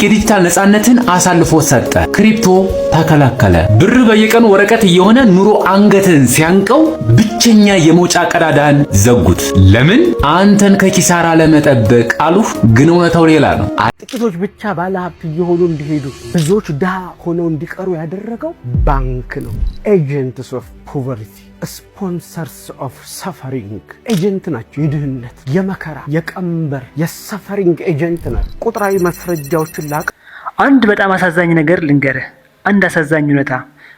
የዲጂታል ነፃነትን አሳልፎ ሰጠ። ክሪፕቶ ተከላከለ። ብር በየቀኑ ወረቀት እየሆነ ኑሮ አንገትን ሲያንቀው ብቸኛ የመውጫ ቀዳዳን ዘጉት። ለምን? አንተን ከኪሳራ ለመጠበቅ አሉህ። ግን እውነታው ሌላ ነው። ጥቂቶች ብቻ ባለሀብት እየሆኑ እንዲሄዱ ብዙዎች ድሃ ሆነው እንዲቀሩ ያደረገው ባንክ ነው። ኤጀንትስ ኦፍ ፖቨርቲ፣ ስፖንሰርስ ኦፍ ሰፈሪንግ ኤጀንት ናቸው። የድህነት፣ የመከራ፣ የቀንበር፣ የሰፈሪንግ ኤጀንት ናቸው። ቁጥራዊ ማስረጃዎችን አንድ በጣም አሳዛኝ ነገር ልንገርህ። አንድ አሳዛኝ እውነታ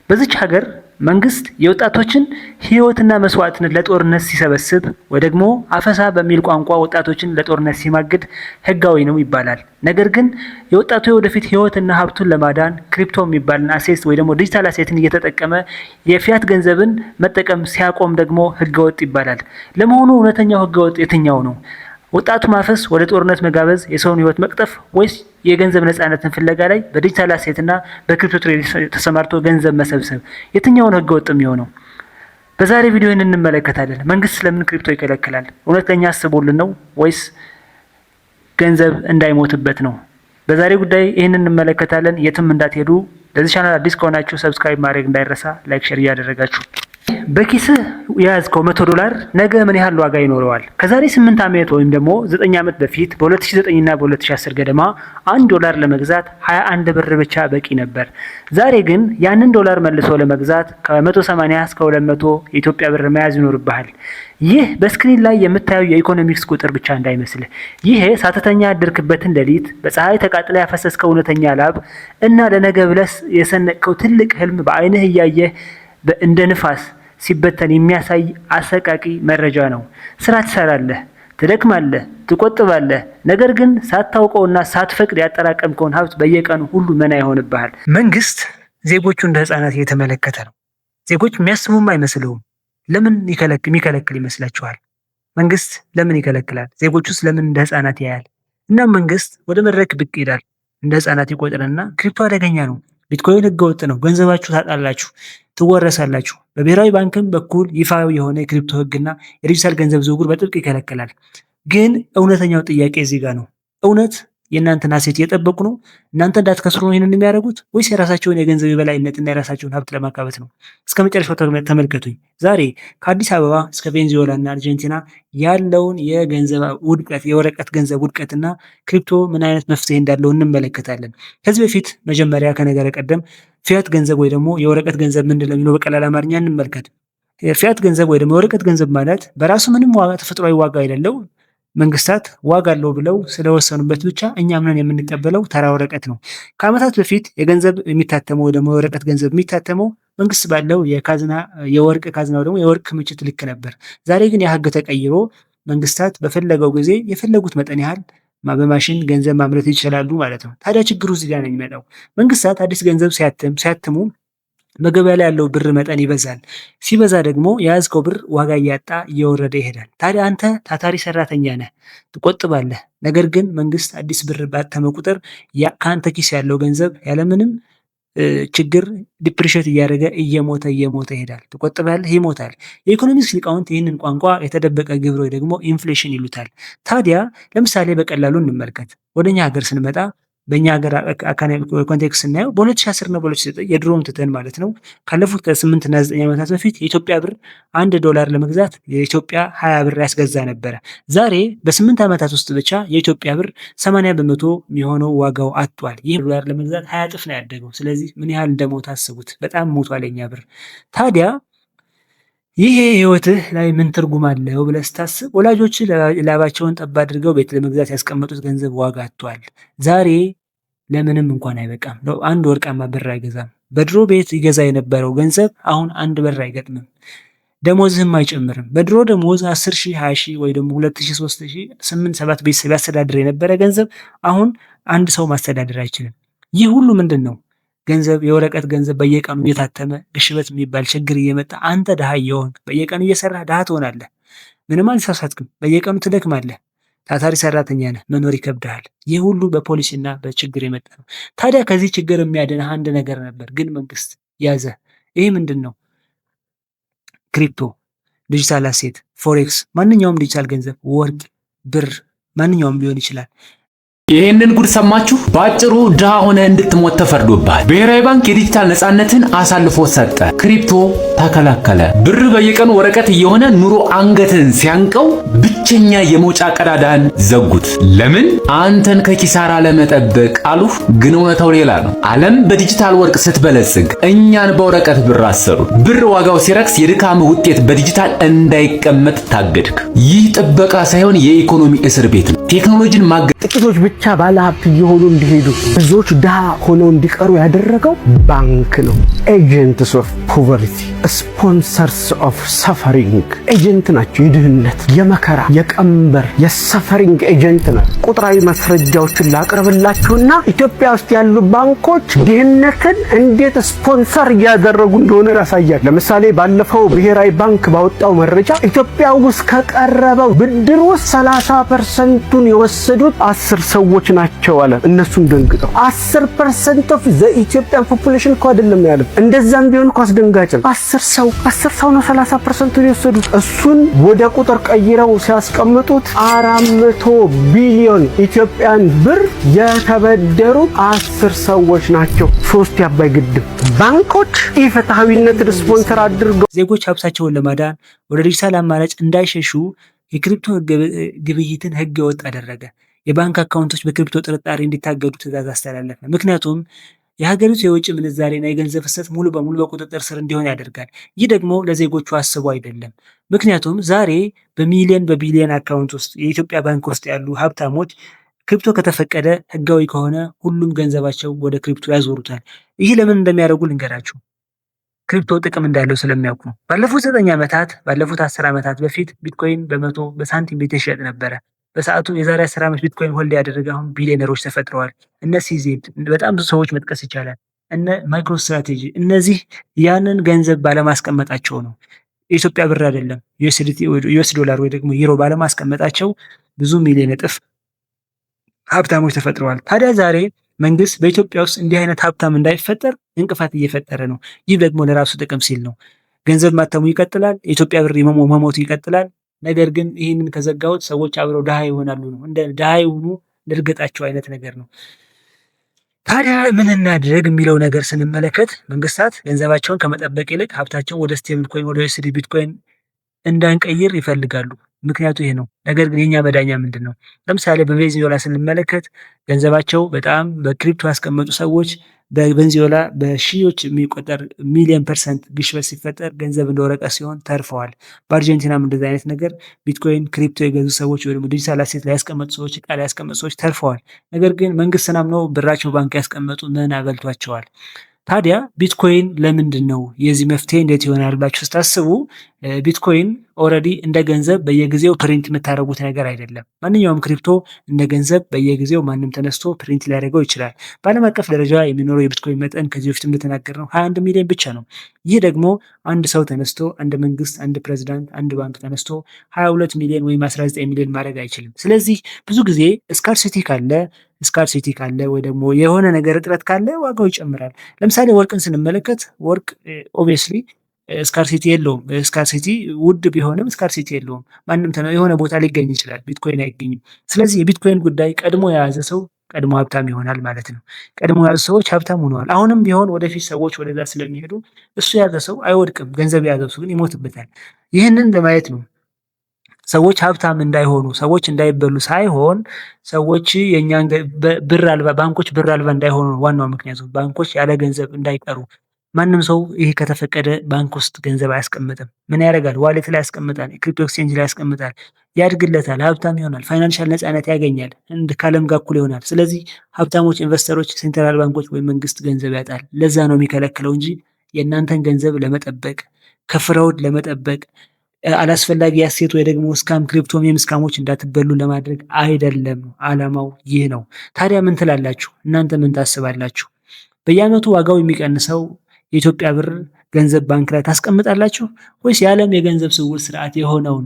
በዚች ሀገር መንግስት የወጣቶችን ህይወትና መስዋዕትነት ለጦርነት ሲሰበስብ ወይ ደግሞ አፈሳ በሚል ቋንቋ ወጣቶችን ለጦርነት ሲማግድ ህጋዊ ነው ይባላል። ነገር ግን የወጣቱ የወደፊት ህይወትና ሀብቱን ለማዳን ክሪፕቶ የሚባልን አሴት ወይ ደግሞ ዲጂታል አሴትን እየተጠቀመ የፊያት ገንዘብን መጠቀም ሲያቆም ደግሞ ህገወጥ ይባላል። ለመሆኑ እውነተኛው ህገወጥ የትኛው ነው? ወጣቱ ማፈስ፣ ወደ ጦርነት መጋበዝ፣ የሰውን ህይወት መቅጠፍ ወይስ የገንዘብ ነፃነትን ፍለጋ ላይ በዲጂታል አሴትና በክሪፕቶ ትሬድ ተሰማርቶ ገንዘብ መሰብሰብ? የትኛውን ህገ ወጥ የሚሆነው? በዛሬ ቪዲዮ እንመለከታለን። መንግስት ለምን ክሪፕቶ ይከለክላል? እውነት ለኛ አስቦልን ነው ወይስ ገንዘብ እንዳይሞትበት ነው? በዛሬ ጉዳይ ይህንን እንመለከታለን። የትም እንዳትሄዱ። ለዚህ ቻናል አዲስ ከሆናችሁ ሰብስክራይብ ማድረግ እንዳይረሳ፣ ላይክ ሼር እያደረጋችሁ በኪስህ የያዝከው $100 ነገ ምን ያህል ዋጋ ይኖረዋል? ከዛሬ 8 ዓመት ወይም ደግሞ 9 ዓመት በፊት በ2009 እና በ2010 ገደማ $1 ለመግዛት 21 ብር ብቻ በቂ ነበር። ዛሬ ግን ያንን ዶላር መልሶ ለመግዛት ከ180 እስከ 200 የኢትዮጵያ ብር መያዝ ይኖርብሃል። ይህ በስክሪን ላይ የምታየው የኢኮኖሚክስ ቁጥር ብቻ እንዳይመስልህ። ይሄ ሳትተኛ ያደርክበትን ሌሊት በፀሐይ ተቃጥላ ያፈሰስከው እውነተኛ ላብ እና ለነገ ብለስ የሰነቅከው ትልቅ ህልም በአይንህ እያየህ እንደ ንፋስ ሲበተን የሚያሳይ አሰቃቂ መረጃ ነው። ስራ ትሰራለህ፣ ትደክማለህ፣ ትቆጥባለህ። ነገር ግን ሳታውቀውና ሳትፈቅድ ያጠራቀምከውን ሀብት በየቀኑ ሁሉ መና ይሆንብሃል። መንግስት ዜጎቹ እንደ ህፃናት እየተመለከተ ነው። ዜጎች የሚያስቡም አይመስለውም። ለምን የሚከለክል ይመስላችኋል? መንግስት ለምን ይከለክላል? ዜጎቹስ ለምን እንደ ህፃናት ያያል? እና መንግስት ወደ መድረክ ብቅ ይላል። እንደ ህፃናት ይቆጥርና ክሪፕቶ አደገኛ ነው፣ ቢትኮይን ህገወጥ ነው፣ ገንዘባችሁ ታጣላችሁ፣ ትወረሳላችሁ። በብሔራዊ ባንክም በኩል ይፋዊ የሆነ የክሪፕቶ ህግና የዲጂታል ገንዘብ ዝውውር በጥብቅ ይከለክላል። ግን እውነተኛው ጥያቄ እዚህ ጋር ነው። እውነት የእናንተን አሴት እየጠበቁ ነው? እናንተ እንዳትከስሩ ነው ይህንን የሚያደርጉት? ወይስ የራሳቸውን የገንዘብ የበላይነትና የራሳቸውን ሀብት ለማካበት ነው? እስከ መጨረሻው ተመልከቱኝ። ዛሬ ከአዲስ አበባ እስከ ቬንዙዌላ እና አርጀንቲና ያለውን የገንዘብ ውድቀት፣ የወረቀት ገንዘብ ውድቀትና ክሪፕቶ ምን አይነት መፍትሄ እንዳለው እንመለከታለን። ከዚህ በፊት መጀመሪያ ከነገረ ቀደም ፊያት ገንዘብ ወይ ደግሞ የወረቀት ገንዘብ ምንድን ነው የሚለው በቀላል አማርኛ እንመልከት። ፊያት ገንዘብ ወይ ደግሞ የወረቀት ገንዘብ ማለት በራሱ ምንም ተፈጥሯዊ ዋጋ የሌለው መንግስታት ዋጋ አለው ብለው ስለወሰኑበት ብቻ እኛ ምንን የምንቀበለው ተራ ወረቀት ነው። ከዓመታት በፊት የገንዘብ የሚታተመው ደግሞ የወረቀት ገንዘብ የሚታተመው መንግስት ባለው የወርቅ ካዝናው ደግሞ የወርቅ ክምችት ልክ ነበር። ዛሬ ግን የህግ ተቀይሮ መንግስታት በፈለገው ጊዜ የፈለጉት መጠን ያህል በማሽን ገንዘብ ማምረት ይችላሉ ማለት ነው። ታዲያ ችግሩ እዚህ ጋር ነው የሚመጣው። መንግስታት አዲስ ገንዘብ ሲያትሙ በገበያ ላይ ያለው ብር መጠን ይበዛል። ሲበዛ ደግሞ የያዝከው ብር ዋጋ እያጣ እየወረደ ይሄዳል። ታዲያ አንተ ታታሪ ሰራተኛ ነህ፣ ትቆጥባለህ። ነገር ግን መንግስት አዲስ ብር ባተመ ቁጥር ከአንተ ኪስ ያለው ገንዘብ ያለምንም ችግር ዲፕሪሼት እያደረገ እየሞተ ይሄዳል። ትቆጥባለህ፣ ይሞታል። የኢኮኖሚክስ ሊቃውንት ይህንን ቋንቋ የተደበቀ ግብር ወይ ደግሞ ኢንፍሌሽን ይሉታል። ታዲያ ለምሳሌ በቀላሉ እንመልከት። ወደኛ ሀገር ስንመጣ በእኛ ሀገር ኮንቴክስት ስናየው በ2010 እና በ2009 የድሮውን ትተን ማለት ነው ካለፉት ከ8 እና 9 ዓመታት በፊት የኢትዮጵያ ብር $1 ለመግዛት የኢትዮጵያ 20 ብር ያስገዛ ነበረ። ዛሬ በ8 ዓመታት ውስጥ ብቻ የኢትዮጵያ ብር 80 በመቶ የሚሆነው ዋጋው አጥቷል። ይህ ዶላር ለመግዛት 20 እጥፍ ነው ያደገው። ስለዚህ ምን ያህል እንደሞተ አስቡት። በጣም ሞቷል የኛ ብር። ታዲያ ይሄ ህይወትህ ላይ ምን ትርጉም አለው ብለህ ስታስብ ወላጆች ላባቸውን ጠብ አድርገው ቤት ለመግዛት ያስቀመጡት ገንዘብ ዋጋ አጥቷል። ዛሬ ለምንም እንኳን አይበቃም። አንድ ወርቃማ ብር አይገዛም። በድሮ ቤት ይገዛ የነበረው ገንዘብ አሁን አንድ ብር አይገጥምም። ደሞዝህም አይጨምርም። በድሮ ደሞዝ 10,000 20,000 ወይ ደግሞ 2,000 3,000 8 7 ቤተሰብ ያስተዳድር የነበረ ገንዘብ አሁን አንድ ሰው ማስተዳደር አይችልም። ይህ ሁሉ ምንድን ነው? ገንዘብ፣ የወረቀት ገንዘብ በየቀኑ እየታተመ ግሽበት የሚባል ችግር እየመጣ አንተ ድሃ እየሆንክ በየቀኑ እየሰራህ ድሃ ትሆናለህ። ምንም አልተሳሳትክም። በየቀኑ ትደክማለህ። ታታሪ ሰራተኛ ነህ። መኖር ይከብድሃል። ይህ ሁሉ በፖሊሲና በችግር የመጣ ነው። ታዲያ ከዚህ ችግር የሚያድንህ አንድ ነገር ነበር፣ ግን መንግስት ያዘ። ይህ ምንድን ነው? ክሪፕቶ፣ ዲጂታል አሴት፣ ፎሬክስ፣ ማንኛውም ዲጂታል ገንዘብ፣ ወርቅ፣ ብር፣ ማንኛውም ሊሆን ይችላል። ይሄንን ጉድ ሰማችሁ? ባጭሩ ድሃ ሆነ እንድትሞት ተፈርዶብሃል። ብሔራዊ ባንክ የዲጂታል ነፃነትን አሳልፎ ሰጠ። ክሪፕቶ ተከላከለ። ብር በየቀኑ ወረቀት እየሆነ ኑሮ አንገትን ሲያንቀው ብቸኛ የመውጫ ቀዳዳን ዘጉት። ለምን? አንተን ከኪሳራ ለመጠበቅ አሉህ። ግን እውነታው ሌላ ነው። ዓለም በዲጂታል ወርቅ ስትበለጽግ እኛን በወረቀት ብር አሰሩ። ብር ዋጋው ሲረክስ የድካም ውጤት በዲጂታል እንዳይቀመጥ ታገድክ። ይህ ጥበቃ ሳይሆን የኢኮኖሚ እስር ቤት ነው። ቴክኖሎጂን ጥቂቶች ብቻ ባለሀብት እየሆኑ እንዲሄዱ ብዙዎች ድሃ ሆነው እንዲቀሩ ያደረገው ባንክ ነው። ኤጀንትስ ኦፍ ፖቨርቲ፣ ስፖንሰርስ ኦፍ ሰፈሪንግ ኤጀንት ናቸው። የድህነት፣ የመከራ፣ የቀንበር፣ የሰፈሪንግ ኤጀንት ናቸው። ቁጥራዊ ማስረጃዎችን ላቅርብላችሁና ኢትዮጵያ ውስጥ ያሉ ባንኮች ድህነትን እንዴት ስፖንሰር እያደረጉ እንደሆነ ያሳያል። ለምሳሌ ባለፈው ብሔራዊ ባንክ ባወጣው መረጃ ኢትዮጵያ ውስጥ ከቀረበው ብድር ውስጥ 30% የወሰዱት 10 ሰዎች ናቸው አለ። እነሱም ደንግጠው 10% ኦፍ ዘ ኢትዮጵያን ፖፑሌሽን እኮ አይደለም ያለው። እንደዛም ቢሆን እኮ አስደንጋጭ ነው። 10 ሰው ነው 30% የወሰዱት። እሱን ወደ ቁጥር ቀይረው ሲያስቀምጡት 400 ቢሊዮን ኢትዮጵያን ብር የተበደሩት 10 ሰዎች ናቸው። 3 የአባይ ግድብ ባንኮች ኢፍትሐዊነትን ስፖንሰር አድርገው ዜጎች ሀብታቸውን ለማዳን ወደ ዲጂታል አማራጭ እንዳይሸሹ የክሪፕቶ ግብይትን ህገ ወጥ አደረገ። የባንክ አካውንቶች በክሪፕቶ ጥርጣሬ እንዲታገዱ ትዕዛዝ አስተላለፈ። ምክንያቱም የሀገሪቱ የውጭ ምንዛሬና የገንዘብ ፍሰት ሙሉ በሙሉ በቁጥጥር ስር እንዲሆን ያደርጋል። ይህ ደግሞ ለዜጎቹ አስቦ አይደለም። ምክንያቱም ዛሬ በቢሊየን አካውንት ውስጥ የኢትዮጵያ ባንክ ውስጥ ያሉ ሀብታሞች ክሪፕቶ ከተፈቀደ ህጋዊ ከሆነ ሁሉም ገንዘባቸው ወደ ክሪፕቶ ያዞሩታል። ይህ ለምን እንደሚያደርጉ ልንገራችሁ። ክሪፕቶ ጥቅም እንዳለው ስለሚያውቁ። ባለፉት 10 ዓመታት በፊት ቢትኮይን በመቶ በሳንቲም ቤት ይሸጥ ነበረ። በሰዓቱ የዛሬ 10 ዓመት ቢትኮይን ሆልድ ያደረገ አሁን ቢሊዮነሮች ተፈጥረዋል። እነ ሲዜድ በጣም ብዙ ሰዎች መጥቀስ ይቻላል። እነ ማይክሮ ስትራቴጂ እነዚህ ያንን ገንዘብ ባለማስቀመጣቸው ነው። የኢትዮጵያ ብር አይደለም ዩኤስ ዶላር ወይ ደግሞ ዩሮ ባለማስቀመጣቸው ብዙ ሚሊዮን እጥፍ ሀብታሞች ተፈጥረዋል። ታዲያ ዛሬ መንግስት በኢትዮጵያ ውስጥ እንዲህ አይነት ሀብታም እንዳይፈጠር እንቅፋት እየፈጠረ ነው። ይህ ደግሞ ለራሱ ጥቅም ሲል ነው። ገንዘብ ማተሙ ይቀጥላል። የኢትዮጵያ ብር መሞቱ ይቀጥላል። ነገር ግን ይህንን ከዘጋሁት ሰዎች አብረው ድሃ ይሆናሉ ነው። እንደ ድሃ የሆኑ ልርገጣቸው አይነት ነገር ነው። ታዲያ ምን እናድርግ የሚለው ነገር ስንመለከት መንግስታት ገንዘባቸውን ከመጠበቅ ይልቅ ሀብታቸውን ወደ ስቴብል ኮይን ወደ ዩኤስዲ ቢትኮይን እንዳንቀይር ይፈልጋሉ። ምክንያቱ ይሄ ነው። ነገር ግን የኛ መዳኛ ምንድን ነው? ለምሳሌ በቬንዙዌላ ስንመለከት ገንዘባቸው በጣም በክሪፕቶ ያስቀመጡ ሰዎች በቬንዙዌላ በሺዎች የሚቆጠር ሚሊዮን % ግሽበት ሲፈጠር ገንዘብ እንደወረቀ ሲሆን ተርፈዋል። በአርጀንቲናም እንደዚህ አይነት ነገር ቢትኮይን ክሪፕቶ የገዙ ሰዎች ወይ ደግሞ ዲጂታል አሴት ላይ ያስቀመጡ ሰዎች፣ እቃ ላይ ያስቀመጡ ሰዎች ተርፈዋል። ነገር ግን መንግስትን አምነው ብራቸው ባንክ ያስቀመጡ ምን አበልቷቸዋል? ታዲያ ቢትኮይን ለምንድን ነው የዚህ መፍትሄ እንዴት ይሆናል ብላችሁ ስታስቡ ቢትኮይን ኦልሬዲ እንደ ገንዘብ በየጊዜው ፕሪንት የምታደርጉት ነገር አይደለም። ማንኛውም ክሪፕቶ እንደ ገንዘብ በየጊዜው ማንም ተነስቶ ፕሪንት ሊያደርገው ይችላል። በዓለም አቀፍ ደረጃ የሚኖረው የቢትኮይን መጠን ከዚህ በፊት እንደተናገርነው 21 ሚሊዮን ብቻ ነው። ይህ ደግሞ አንድ ሰው ተነስቶ አንድ መንግስት፣ አንድ ፕሬዚዳንት፣ አንድ ባንክ ተነስቶ 22 ሚሊዮን ወይም 19 ሚሊዮን ማድረግ አይችልም። ስለዚህ ብዙ ጊዜ ስካርሲቲ ካለ ወይ ደግሞ የሆነ ነገር እጥረት ካለ ዋጋው ይጨምራል። ለምሳሌ ወርቅን ስንመለከት ወርቅ ኦብቪየስሊ ስካርሲቲ የለውም። ስካርሲቲ ውድ ቢሆንም ስካርሲቲ የለውም። ማንም የሆነ ቦታ ሊገኝ ይችላል፣ ቢትኮይን አይገኝም። ስለዚህ የቢትኮይን ጉዳይ ቀድሞ የያዘ ሰው ቀድሞ ሀብታም ይሆናል ማለት ነው። ቀድሞ የያዙ ሰዎች ሀብታም ሆነዋል። አሁንም ቢሆን ወደፊት ሰዎች ወደዛ ስለሚሄዱ እሱ የያዘ ሰው አይወድቅም፣ ገንዘብ የያዘው ሰው ግን ይሞትበታል። ይህንን ለማየት ነው ሰዎች ሀብታም እንዳይሆኑ፣ ሰዎች እንዳይበሉ ሳይሆን ሰዎች የኛን ባንኮች ብር አልባ እንዳይሆኑ ዋናው ምክንያቱ ባንኮች ያለ ገንዘብ እንዳይቀሩ። ማንም ሰው ይሄ ከተፈቀደ ባንክ ውስጥ ገንዘብ አያስቀምጥም። ምን ያደርጋል? ዋሌት ላይ ያስቀምጣል፣ ክሪፕቶ ኤክስቼንጅ ላይ ያስቀምጣል፣ ያድግለታል፣ ሀብታም ይሆናል፣ ፋይናንሻል ነፃነት ያገኛል፣ ከዓለም ጋር እኩል ይሆናል። ስለዚህ ሀብታሞች ኢንቨስተሮች፣ ሴንትራል ባንኮች ወይም መንግስት ገንዘብ ያጣል። ለዛ ነው የሚከለክለው እንጂ የእናንተን ገንዘብ ለመጠበቅ ከፍራውድ ለመጠበቅ አላስፈላጊ ያሴት ወይ ደግሞ ስካም ክሪፕቶሚየም ስካሞች እንዳትበሉ ለማድረግ አይደለም። አላማው ይህ ነው። ታዲያ ምን ትላላችሁ? እናንተ ምን ታስባላችሁ? በየዓመቱ ዋጋው የሚቀንሰው የኢትዮጵያ ብር ገንዘብ ባንክ ላይ ታስቀምጣላችሁ ወይስ የዓለም የገንዘብ ስውር ስርዓት የሆነውን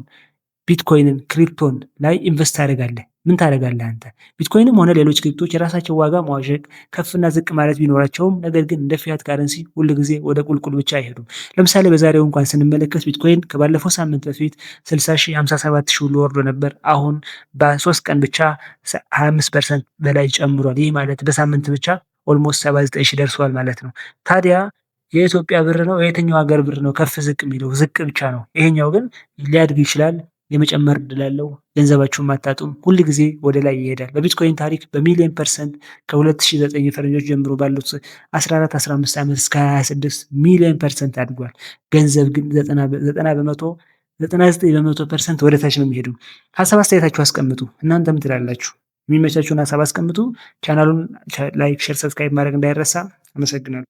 ቢትኮይንን ክሪፕቶን ላይ ኢንቨስት ታደርጋለህ? ምን ታደርጋለህ አንተ? ቢትኮይንም ሆነ ሌሎች ክሪፕቶች የራሳቸው ዋጋ መዋዠቅ ከፍና ዝቅ ማለት ቢኖራቸውም ነገር ግን እንደ ፊያት ካረንሲ ሁል ጊዜ ወደ ቁልቁል ብቻ አይሄዱም። ለምሳሌ በዛሬው እንኳን ስንመለከት ቢትኮይን ከባለፈው ሳምንት በፊት 60 ሺህ 57 ሺህ ሁሉ ወርዶ ነበር። አሁን በ3 ቀን ብቻ 25% በላይ ጨምሯል። ይህ ማለት በሳምንት ብቻ ኦልሞስት 79 ሺህ ደርሷል ማለት ነው። ታዲያ የኢትዮጵያ ብር ነው የየትኛው ሀገር ብር ነው ከፍ ዝቅ የሚለው? ዝቅ ብቻ ነው። ይሄኛው ግን ሊያድግ ይችላል፣ የመጨመር እድል አለው። ገንዘባችሁን አታጡም፣ ሁል ጊዜ ወደ ላይ ይሄዳል። በቢትኮይን ታሪክ በሚሊዮን ፐርሰንት ከ2009 ፈረንጆች ጀምሮ ባሉት 14 15 ዓመት እስከ 26 ሚሊዮን ፐርሰንት አድጓል። ገንዘብ ግን 90 በመቶ 99% ወደ ታች ነው የሚሄዱ። ሀሳብ አስተያየታችሁ አስቀምጡ። እናንተም ትላላችሁ። የሚመቻችሁን ሀሳብ አስቀምጡ። ቻናሉን ላይክ፣ ሼር፣ ሰብስክራይብ ማድረግ እንዳይረሳ። አመሰግናለሁ።